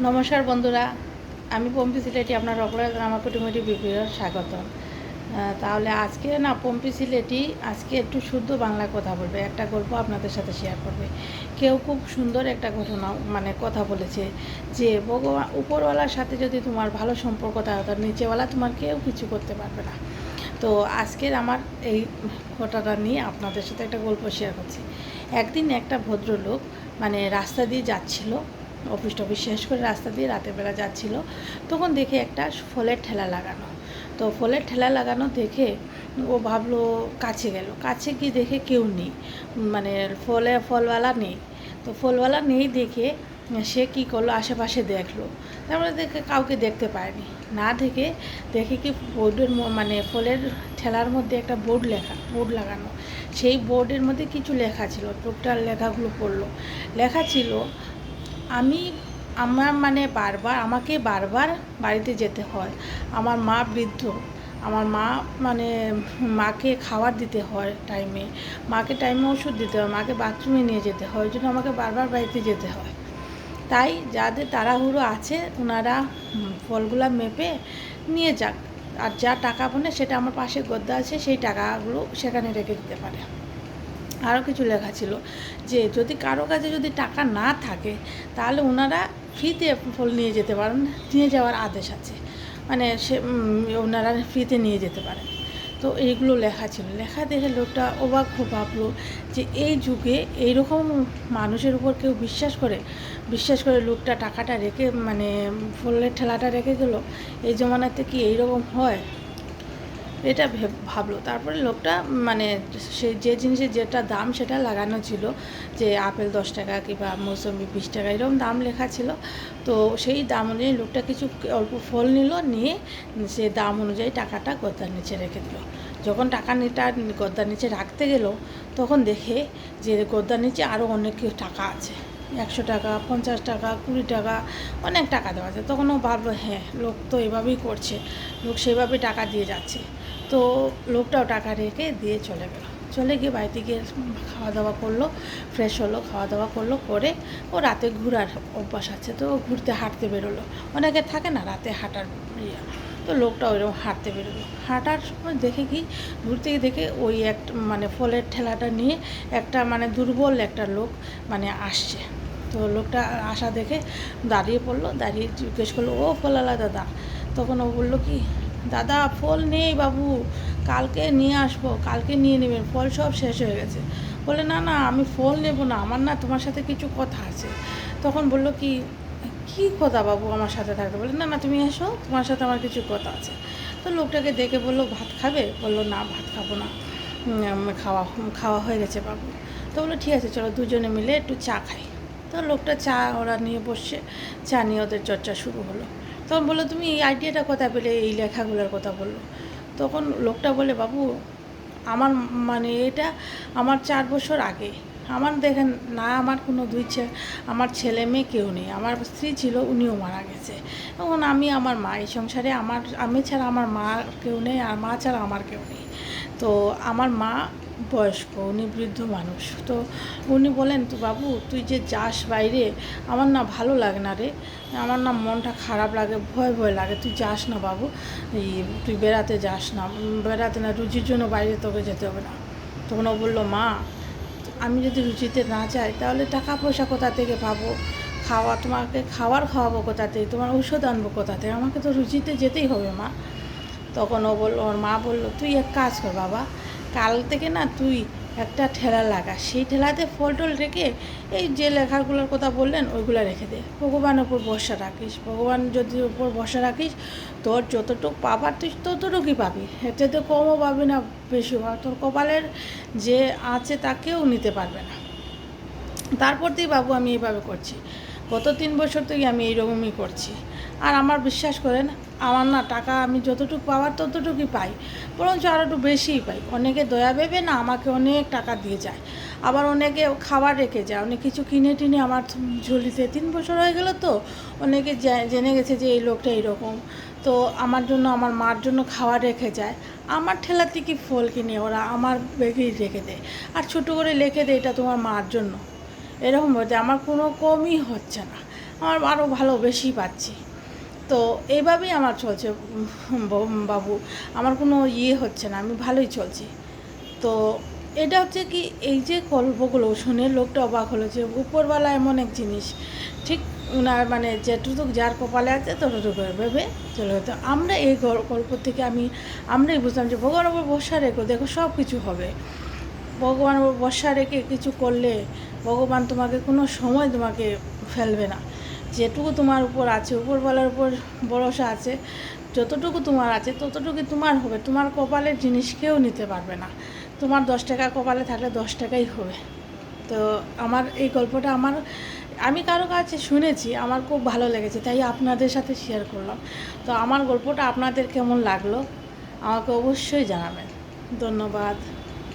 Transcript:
নমস্কার বন্ধুরা, আমি পম্পি সিলেটি আপনার সকলের আমার কুটিমুটি ভিডিওর স্বাগতম। তাহলে আজকে না পম্পি সিলেটি আজকে একটু শুদ্ধ বাংলায় কথা বলবে, একটা গল্প আপনাদের সাথে শেয়ার করবে। কেউ খুব সুন্দর একটা ঘটনা কথা বলেছে যে ভগবান উপরওয়ালার সাথে যদি তোমার ভালো সম্পর্ক থাকে তার নিচেওয়ালা তোমার কেউ কিছু করতে পারবে না। তো আজকের আমার এই ঘটনাটা নিয়ে আপনাদের সাথে একটা গল্প শেয়ার করছি। একদিন একটা ভদ্রলোক রাস্তা দিয়ে যাচ্ছিল, অফিস টফিস শেষ করে রাস্তা দিয়ে রাতের বেলা যাচ্ছিল, তখন দেখে একটা ফলের ঠেলা লাগানো। তো ফলের ঠেলা লাগানো দেখে ও ভাবলো, কাছে গেল, কাছে গিয়ে দেখে কেউ নেই, ফলওয়ালা নেই। তো ফলওয়ালা নেই দেখে সে কী করলো, আশেপাশে দেখলো, তারপরে দেখে কাউকে দেখতে পায়নি। না দেখে কি বোর্ডের ফলের ঠেলার মধ্যে একটা বোর্ড লাগানো। সেই বোর্ডের মধ্যে কিছু লেখা ছিল, টোটাল লেখাগুলো পড়লো। লেখা ছিল, আমি আমাকে বারবার বাড়িতে যেতে হয়, আমার মা বৃদ্ধ, আমার মাকে খাবার দিতে হয় টাইমে, মাকে টাইমে ওষুধ দিতে হয়, মাকে বাথরুমে নিয়ে যেতে হয়, ওই জন্য আমাকে বারবার বাড়িতে যেতে হয়। তাই যাদের তাড়াহুড়ো আছে ওনারা ফলগুলা মেপে নিয়ে যাক, আর যা টাকা বনে সেটা আমার পাশে গদ্দা আছে, সেই টাকাগুলো সেখানে রেখে দিতে পারে। আরও কিছু লেখা ছিল যে যদি কারো কাছে যদি টাকা না থাকে তাহলে ওনারা ফ্রিতে ফল নিয়ে যেতে পারেন, নিয়ে যাওয়ার আদেশ আছে, ওনারা ফ্রিতে নিয়ে যেতে পারেন। তো এইগুলো লেখা ছিল। লেখা দেখে লোকটা অবাক ভাবলো যে এই যুগে এইরকম মানুষের উপর কেউ বিশ্বাস করে লোকটা টাকাটা রেখে ফলের ঠেলাটা রেখে গেল। এই জমানাতে কি এইরকম হয়? এটা ভাবলো। তারপরে লোকটা সে যে জিনিসের যেটা দাম সেটা লাগানো ছিল, যে আপেল 10 টাকা কিংবা মৌসুমি 20 টাকা এরকম দাম লেখা ছিল। তো সেই দাম অনুযায়ী লোকটা কিছু অল্প ফল নিয়ে সে দাম অনুযায়ী টাকাটা গদ্দার নিচে রেখে দিল। যখন টাকাটা গদ্দার নিচে রাখতে গেল তখন দেখে যে গদ্দার নিচে আরও অনেক টাকা আছে, 100 টাকা, 50 টাকা, 20 টাকা, অনেক টাকা দেওয়া যায়। তখন ও ভাবলো, হ্যাঁ, লোক তো এভাবেই করছে, লোক সেভাবেই টাকা দিয়ে যাচ্ছে। তো লোকটাও টাকা রেখে দিয়ে চলে গিয়ে বাড়িতে গিয়ে খাওয়া দাওয়া করলো, ফ্রেশ হলো, খাওয়া দাওয়া করলো, করে ও রাতে ঘোরার অভ্যাস আছে, তো হাঁটতে বেরোলো। অনেকে থাকে না রাতে হাঁটার ইয়ে, তো লোকটা ওইরকম হাঁটতে বেরোলো। হাঁটার সময় দেখে কি দূর থেকে দেখে ওই ফলের ঠেলাটা নিয়ে একটা দুর্বল একটা লোক আসছে। তো লোকটা আসা দেখে দাঁড়িয়ে পড়লো, দাঁড়িয়ে জিজ্ঞেস করলো, ও ফলালা দাদা? তখন ও বললো কি, দাদা ফল নেই বাবু, কালকে নিয়ে আসবো, কালকে নিয়ে নেবেন, ফল সব শেষ হয়ে গেছে। বলে, না না, আমি ফল নেব না, আমার না তোমার সাথে কিছু কথা আছে। তখন বললো কি, কী কথা বাবু আমার সাথে থাকতে? বলে, না না, তুমি এসো, তোমার সাথে আমার কিছু কথা আছে। তো লোকটাকে দেখে বললো, ভাত খাবে? বললো, না, ভাত খাবো না, খাওয়া খাওয়া হয়ে গেছে বাবু। তো বললো, ঠিক আছে, চলো দুজনে মিলে একটু চা খাই। তো লোকটা চা ওরা নিয়ে বসছে, চা নিয়ে ওদের চর্চা শুরু হলো। তখন বললো, তুমি এই আইডিয়াটা কথা পেলে, এই লেখাগুলোর কথা বললো। তখন লোকটা বলে, বাবু, আমার এটা আমার 4 বছর আগে, আমার দেখেন না, আমার কোনো আমার ছেলে মেয়ে কেউ নেই, আমার স্ত্রী ছিল, উনিও মারা গেছে। এখন আমার মা, এই সংসারে আমি ছাড়া আমার মা কেউ নেই, আর মা ছাড়া আমার কেউ নেই। তো আমার মা বয়স্ক, উনি বৃদ্ধ মানুষ। তো উনি বলেন, তো বাবু তুই যে যাস বাইরে, আমার না ভালো লাগে না রে, আমার না মনটা খারাপ লাগে, ভয় ভয় লাগে, তুই যাস না বাবু, তুই বেড়াতে যাস না, বেড়াতে না, রুজির জন্য বাইরে তোকে যেতে হবে না। তখন ও বললো, মা, আমি যদি রুচিতে না যাই তাহলে টাকা পয়সা কোথা থেকে পাবো, তোমাকে খাওয়াবো কোথা থেকে, তোমার ঔষধ আনবো কোথা থেকে, আমাকে তো রুচিতে যেতেই হবে মা। তখন ওর মা বললো, তুই এক কাজ কর বাবা, কাল থেকে না তুই একটা ঠেলা লাগা, সেই ঠেলাতে ফল টল রেখে এই যে লেখাগুলোর কথা বললেন ওইগুলো রেখে দে, ভগবানের উপর ভরসা রাখিস, ভগবান যদি উপর ভরসা রাখিস, তোর যতটুকু পাবার তুই ততটুকুই পাবি, এতে তো কমও পাবি না, বেশিও পাবি, তোর কপালের যে আছে তা কেউ নিতে পারবে না। তারপর থেকে বাবু আমি এইভাবে করছি, গত 3 বছর থেকে আমি এইরকমই করছি। আর আমার বিশ্বাস করেন, আমার না টাকা আমি যতটুকু পাওয়ার ততটুকুই পাই, বরঞ্চ আরও একটু বেশিই পাই। অনেকে দয়া ভেবে না আমাকে অনেক টাকা দিয়ে যায়, আবার অনেকে খাবার রেখে যায়, অনেক কিছু কিনে টিনে আমার ঝুলিতে। 3 বছর হয়ে গেল, তো অনেকে জেনে গেছে যে এই লোকটা এইরকম, তো আমার জন্য, আমার মার জন্য খাবার রেখে যায়। আমার ঠেলা থেকে ফল কিনে ওরা আমার ব্যাগেই রেখে দেয়, আর ছোটো করে লিখে দেয়, এটা তোমার মার জন্য। এরকম হচ্ছে, আমার কোনো কমই হচ্ছে না। আমার আরও ভালো বেশি পাচ্ছি। তো এইভাবেই আমার চলছে বাবু, আমার কোনো হচ্ছে না, আমি ভালোই চলছি। তো এটা হচ্ছে কি, এই যে গল্পগুলো শুনে লোকটা অবাক হলো যে উপরওয়ালা এমন এক জিনিস, ঠিক ওনার মানে যেটুকু যার কপালে আছে ততটুকু ভেবে চলে হতো। আমরা এই গল্প থেকে আমরাই বুঝলাম যে ভগবানের উপর ভরসা রেখো, দেখো সব কিছু হবে। ভগবানের উপর ভরসা রেখে কিছু করলে ভগবান তোমাকে কোনো সময় তোমাকে ফেলবে না। যেটুকু তোমার উপর আছে, উপরওয়ালার উপর ভরসা আছে, যতটুকু তোমার আছে ততটুকু তোমার হবে। তোমার কপালের জিনিস কেউ নিতে পারবে না। তোমার 10 টাকা কপালে থাকলে 10 টাকাই হবে। তো আমার এই গল্পটা আমি কারো কাছে শুনেছি, আমার খুব ভালো লেগেছে, তাই আপনাদের সাথে শেয়ার করলাম। তো আমার গল্পটা আপনাদের কেমন লাগলো আমাকে অবশ্যই জানাবেন। ধন্যবাদ।